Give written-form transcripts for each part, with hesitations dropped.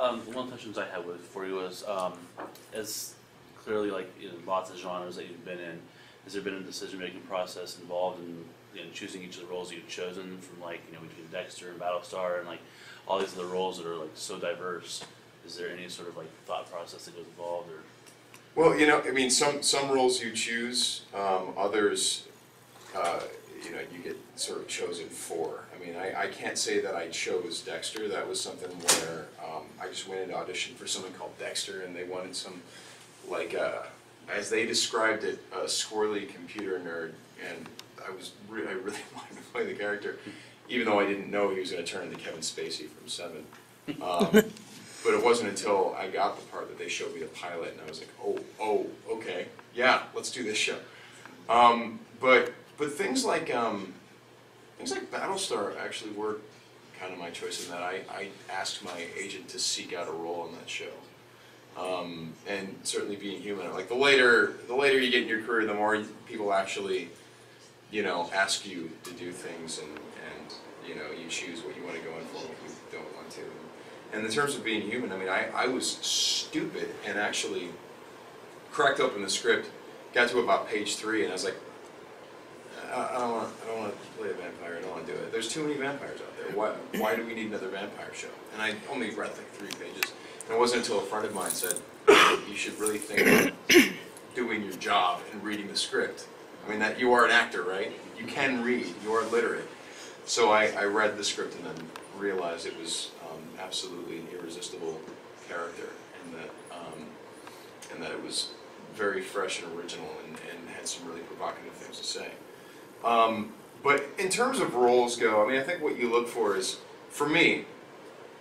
One of the questions I had for you was, as clearly like lots of genres that you've been in, has there been a decision-making process involved in choosing each of the roles you've chosen from between Dexter and Battlestar and like all these other roles that are like so diverse? Is there any sort of like thought process that goes involved, or? Well, I mean, some roles you choose, others, you get sort of chosen for. I mean, I can't say that I chose Dexter. That was something where I just went and auditioned for something called Dexter, and they wanted some, like, as they described it, a squirrely computer nerd, and I really wanted to play the character, even though I didn't know he was going to turn into Kevin Spacey from Seven. But it wasn't until I got the part that they showed me the pilot, and I was like, oh, okay, yeah, let's do this show. But things like Battlestar actually were kind of my choice in that I asked my agent to seek out a role in that show. And certainly Being Human, like the later you get in your career, the more people actually, ask you to do things, and you choose what you want to go in for and what you don't want to. And in terms of Being Human, I mean, I was stupid and actually cracked open the script, got to about page 3, and I was like, I don't want to play a vampire. I don't want to do it. There's too many vampires out there. Why do we need another vampire show? And I only read like 3 pages. And it wasn't until a friend of mine said, you should really think about doing your job and reading the script. I mean, that you are an actor, right? You can read. You are literate. So I read the script and then realized it was absolutely an irresistible character, and that it was very fresh and original and had some really provocative things to say. But in terms of roles go, I mean, I think what you look for is, for me,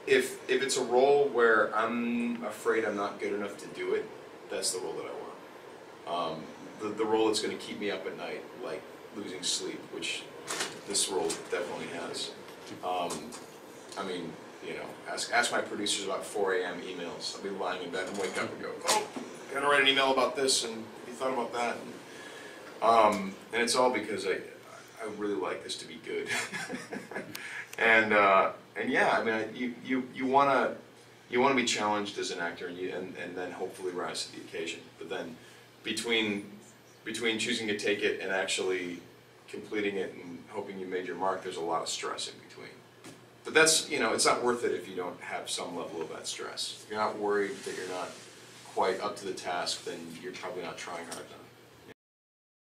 if it's a role where I'm afraid I'm not good enough to do it, that's the role that I want. The role that's going to keep me up at night, like losing sleep, which this role definitely has. I mean, ask my producers about 4 a.m. emails. I'll be lying in bed and wake up and go, oh, gotta write an email about this, and have you thought about that? And it's all because I really like this to be good. and yeah, I mean, you wanna be challenged as an actor, and then hopefully rise to the occasion. But then between choosing to take it and actually completing it and hoping you made your mark, there's a lot of stress in between. But that's, it's not worth it if you don't have some level of that stress. If you're not worried that you're not quite up to the task, then you're probably not trying hard enough.